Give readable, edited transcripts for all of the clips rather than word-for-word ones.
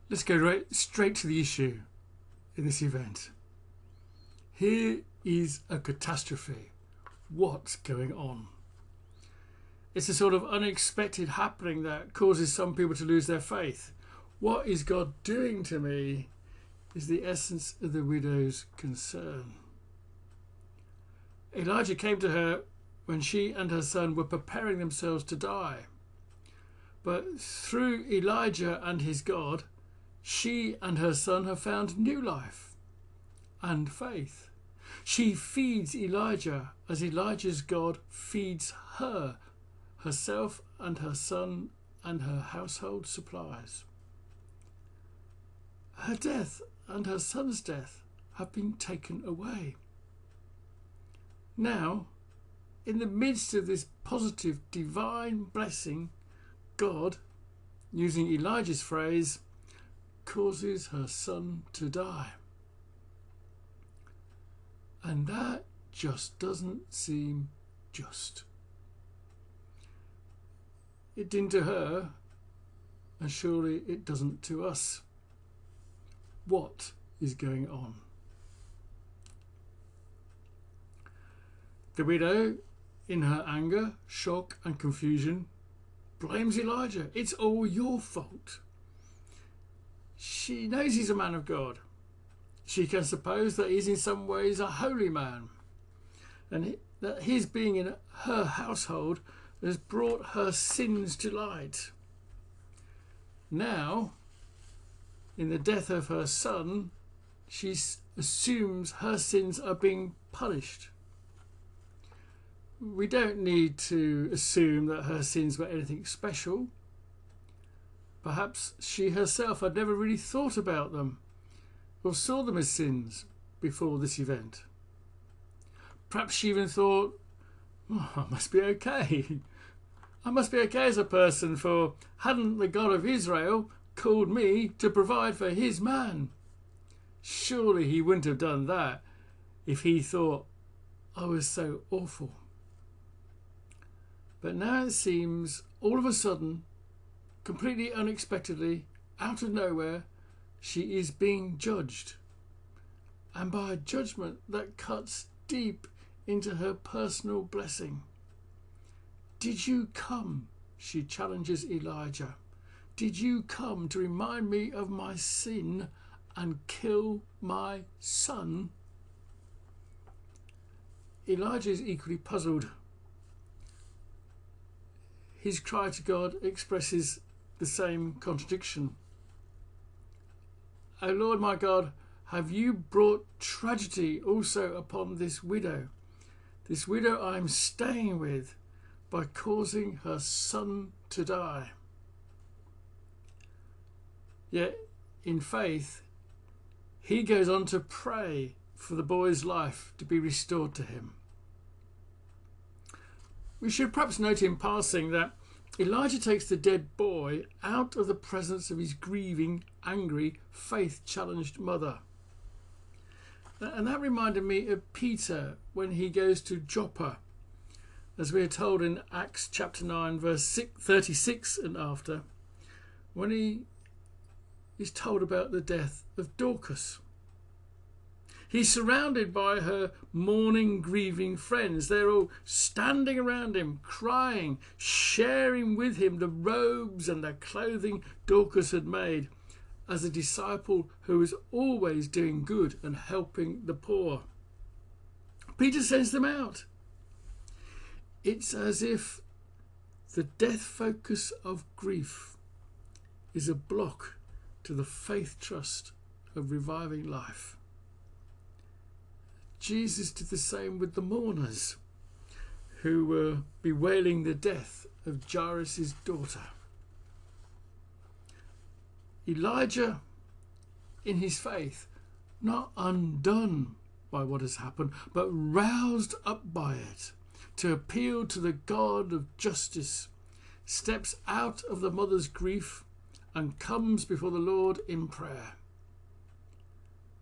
Let's go straight to the issue in this event. Here is a catastrophe. What's going on? It's a sort of unexpected happening that causes some people to lose their faith. What is God doing to me is the essence of the widow's concern. Elijah came to her when she and her son were preparing themselves to die. But through Elijah and his God, she and her son have found new life and faith. She feeds Elijah as Elijah's God feeds her, herself and her son and her household supplies. Her death and her son's death have been taken away. Now, in the midst of this positive divine blessing, God, using Elijah's phrase, causes her son to die. And that just doesn't seem just. It didn't to her, and surely it doesn't to us. What is going on? The widow, in her anger, shock and confusion, blames Elijah. It's all your fault. She knows he's a man of God. She can suppose that he's in some ways a holy man, and that his being in her household has brought her sins to light. Now, in the death of her son, she assumes her sins are being punished. We don't need to assume that her sins were anything special. Perhaps she herself had never really thought about them or saw them as sins before this event. Perhaps she even thought, oh, I must be okay. I must be okay as a person, for hadn't the God of Israel called me to provide for his man? Surely he wouldn't have done that if he thought I was so awful. But now it seems all of a sudden, completely unexpectedly, out of nowhere, she is being judged. And by a judgment that cuts deep into her personal blessing. Did you come? She challenges Elijah. Did you come to remind me of my sin and kill my son? Elijah is equally puzzled. His cry to God expresses the same contradiction. O Lord my God, have you brought tragedy also upon this widow I'm staying with, by causing her son to die? Yet, in faith, he goes on to pray for the boy's life to be restored to him. We should perhaps note in passing that Elijah takes the dead boy out of the presence of his grieving, angry, faith-challenged mother. And that reminded me of Peter when he goes to Joppa, as we are told in Acts chapter 9, verse 36 and after, when he is told about the death of Dorcas. He's surrounded by her mourning, grieving friends. They're all standing around him, crying, sharing with him the robes and the clothing Dorcas had made as a disciple who was always doing good and helping the poor. Peter sends them out. It's as if the death focus of grief is a block to the faith trust of reviving life. Jesus did the same with the mourners who were bewailing the death of Jairus' daughter. Elijah, in his faith, not undone by what has happened, but roused up by it, to appeal to the God of justice, steps out of the mother's grief and comes before the Lord in prayer.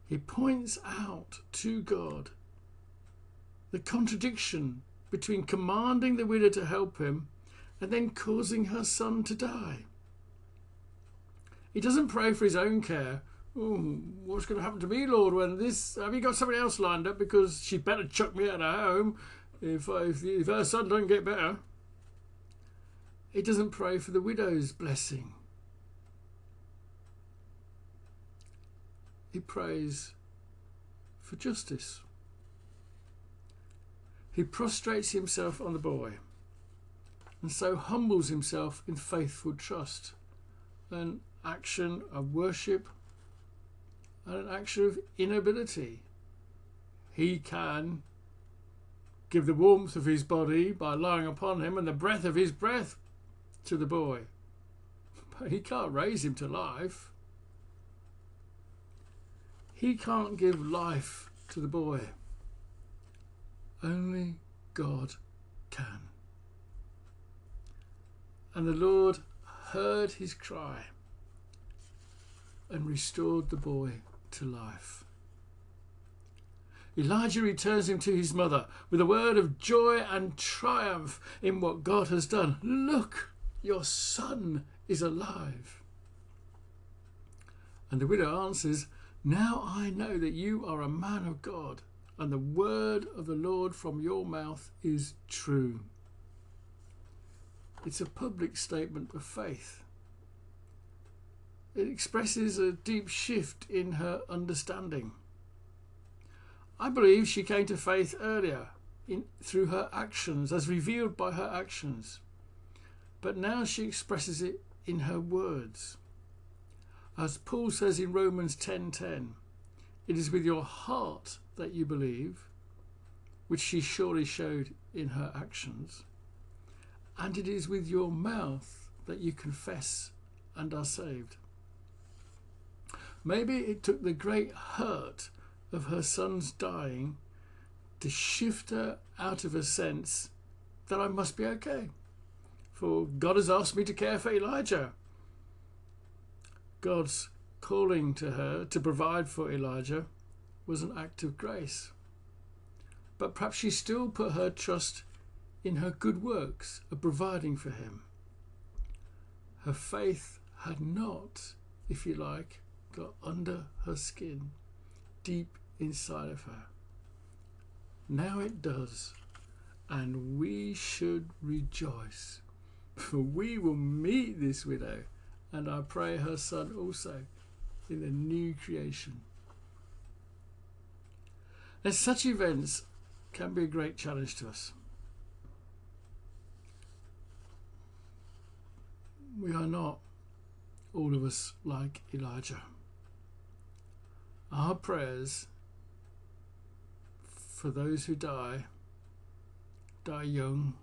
He points out to God the contradiction between commanding the widow to help him and then causing her son to die. He doesn't pray for his own care. Oh, what's going to happen to me, Lord, when this... Have you got somebody else lined up? Because she'd better chuck me out of home if her son doesn't get better. He doesn't pray for the widow's blessing. He prays for justice. He prostrates himself on the boy and so humbles himself in faithful trust, an action of worship and an action of inability. He can give the warmth of his body by lying upon him and the breath of his breath to the boy, but he can't raise him to life. He can't give life to the boy. Only God can. And the Lord heard his cry and restored the boy to life. Elijah returns him to his mother with a word of joy and triumph in what God has done. Look, your son is alive. And the widow answers, now I know that you are a man of God, and the word of the Lord from your mouth is true. It's a public statement of faith. It expresses a deep shift in her understanding. I believe she came to faith earlier through her actions, as revealed by her actions. But now she expresses it in her words. As Paul says in Romans 10:10, it is with your heart that you believe, which she surely showed in her actions, and it is with your mouth that you confess and are saved. Maybe it took the great hurt of her son's dying to shift her out of a sense that I must be okay, for God has asked me to care for Elijah. God's calling to her to provide for Elijah was an act of grace. But perhaps she still put her trust in her good works of providing for him. Her faith had not, if you like, got under her skin, deep inside of her. Now it does, and we should rejoice, for we will meet this widow, and I pray her son also, in the new creation. And such events can be a great challenge to us. We are not, all of us, like Elijah. Our prayers for those who die young,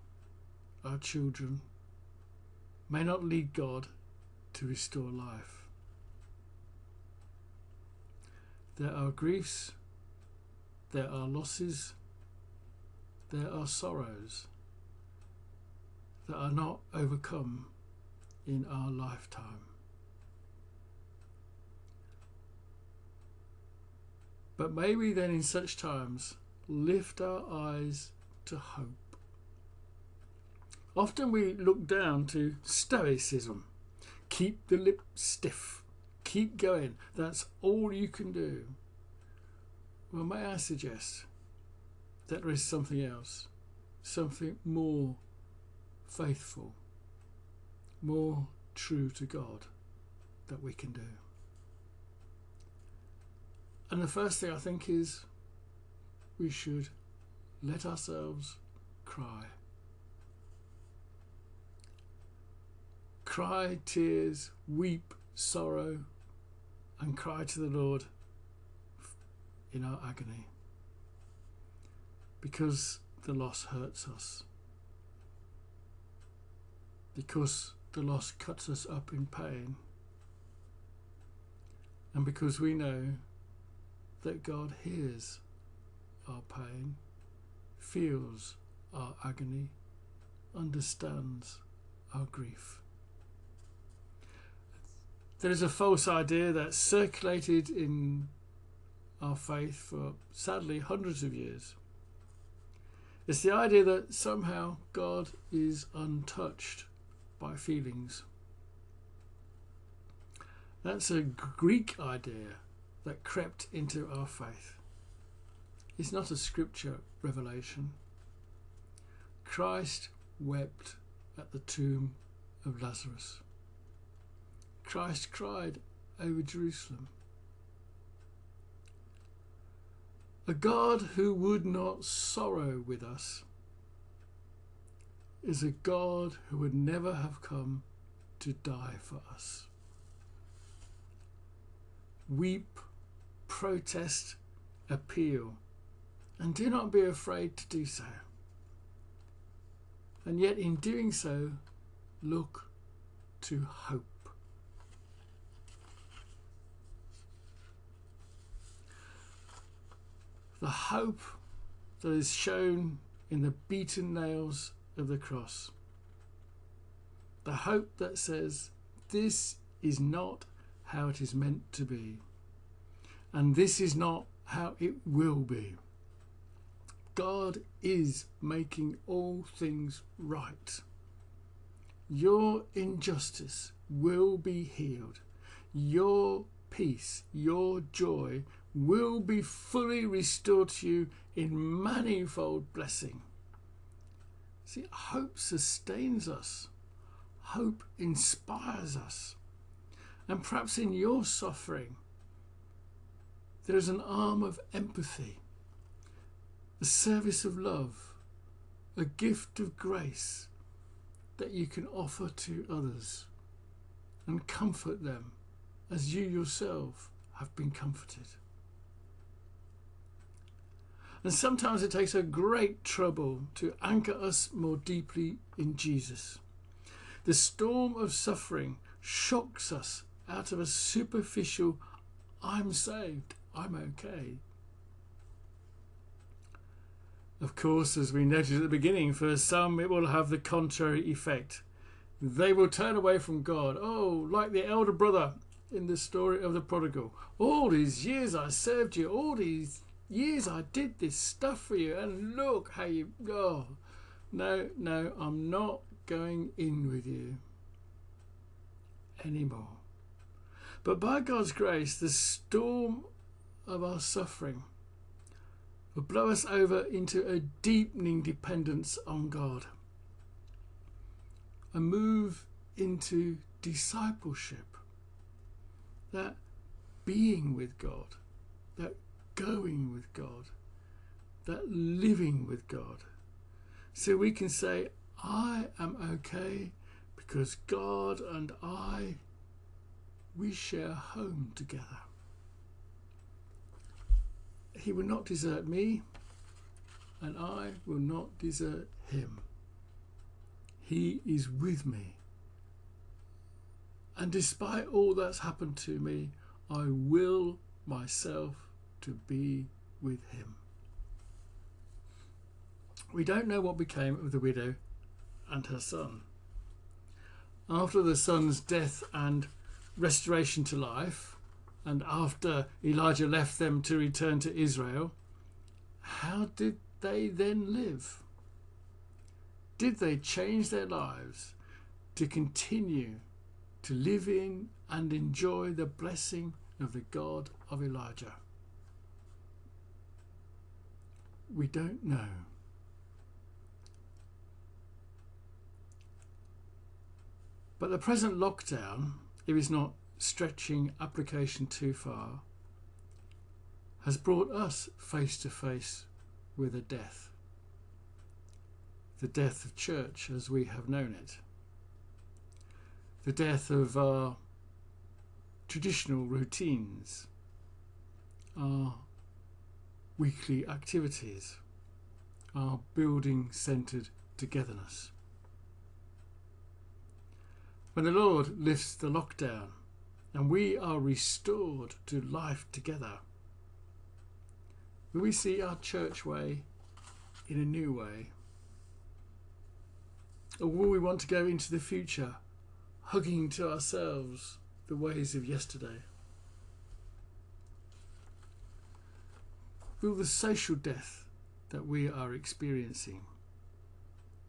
our children, may not lead God to restore life. There are griefs, there are losses, there are sorrows that are not overcome in our lifetime. But may we then in such times lift our eyes to hope. Often we look down to stoicism. Keep the lip stiff. Keep going. That's all you can do. Well, may I suggest that there is something else, something more faithful, more true to God that we can do. And the first thing I think is we should let ourselves cry. Cry tears, weep sorrow, and cry to the Lord in our agony, because the loss hurts us, because the loss cuts us up in pain, and because we know that God hears our pain, feels our agony, understands our grief. There is a false idea that's circulated in our faith for, sadly, hundreds of years. It's the idea that somehow God is untouched by feelings. That's a Greek idea that crept into our faith. It's not a scripture revelation. Christ wept at the tomb of Lazarus. Christ cried over Jerusalem. A God who would not sorrow with us is a God who would never have come to die for us. Weep, protest, appeal, and do not be afraid to do so. And yet in doing so, look to hope. The hope that is shown in the beaten nails of the cross. The hope that says, this is not how it is meant to be. And this is not how it will be. God is making all things right. Your injustice will be healed. Your peace, your joy will be fully restored to you in manifold blessing. See, hope sustains us. Hope inspires us. And perhaps in your suffering, there is an arm of empathy, a service of love, a gift of grace that you can offer to others and comfort them as you yourself have been comforted. And sometimes it takes a great trouble to anchor us more deeply in Jesus. The storm of suffering shocks us out of a superficial, I'm saved, I'm okay. Of course, as we noted at the beginning, for some it will have the contrary effect. They will turn away from God. Oh, like the elder brother in the story of the prodigal. All these years I served you, all these years I did this stuff for you, and look how you... Oh, no, I'm not going in with you anymore. But by God's grace, the storm of our suffering will blow us over into a deepening dependence on God, a move into discipleship, that being with God, that going with God, that living with God. So we can say, I am okay because God and I, we share home together. He will not desert me, and I will not desert him. He is with me. And despite all that's happened to me, I will myself to be with him. We don't know what became of the widow and her son. After the son's death and restoration to life, and after Elijah left them to return to Israel, how did they then live? Did they change their lives to continue to live in and enjoy the blessing of the God of Elijah? We don't know. But the present lockdown, if it's not stretching application too far, has brought us face to face with a death. The death of church as we have known it. The death of our traditional routines, our weekly activities, our building-centred togetherness. When the Lord lifts the lockdown and we are restored to life together, will we see our church way in a new way? Or will we want to go into the future hugging to ourselves the ways of yesterday? Will the social death that we are experiencing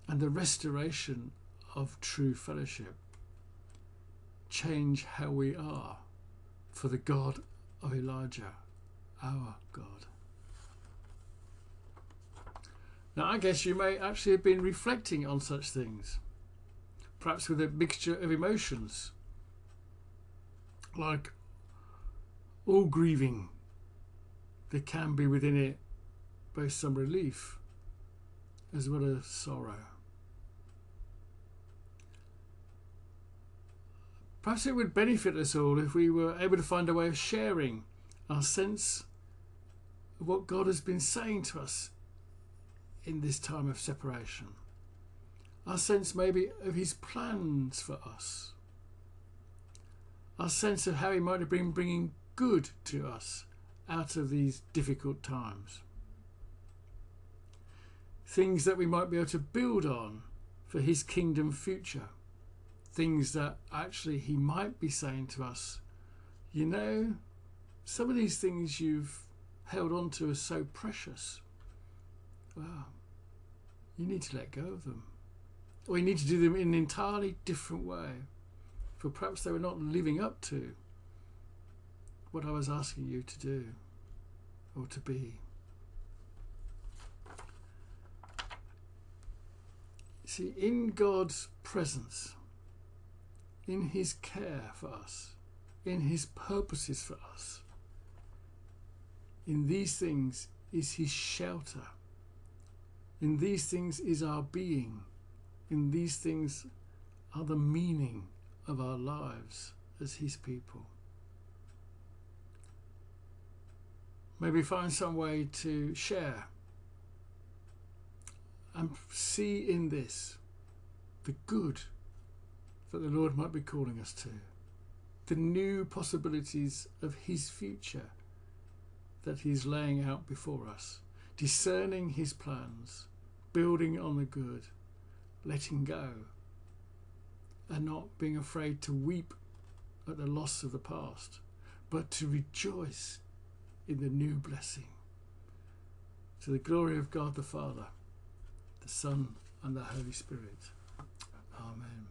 and the restoration of true fellowship change how we are for the God of Elijah, our God. Now, I guess you may actually have been reflecting on such things, perhaps with a mixture of emotions, like all grieving. There can be within it both some relief as well as sorrow. Perhaps it would benefit us all if we were able to find a way of sharing our sense of what God has been saying to us in this time of separation. Our sense maybe of his plans for us. Our sense of how he might have been bringing good to us out of these difficult times. Things that we might be able to build on for his kingdom future. Things that actually he might be saying to us, you know, some of these things you've held on to are so precious. Well, you need to let go of them. Or you need to do them in an entirely different way. For perhaps they were not living up to what I was asking you to do or to be. See, in God's presence, in his care for us, in his purposes for us, in these things is his shelter. In these things is our being. In these things are the meaning of our lives as his people. Maybe find some way to share and see in this the good that the Lord might be calling us to, the new possibilities of his future that he's laying out before us, discerning his plans, building on the good, letting go, and not being afraid to weep at the loss of the past, but to rejoice in the new blessing. To the glory of God the Father, the Son, and the Holy Spirit. Amen.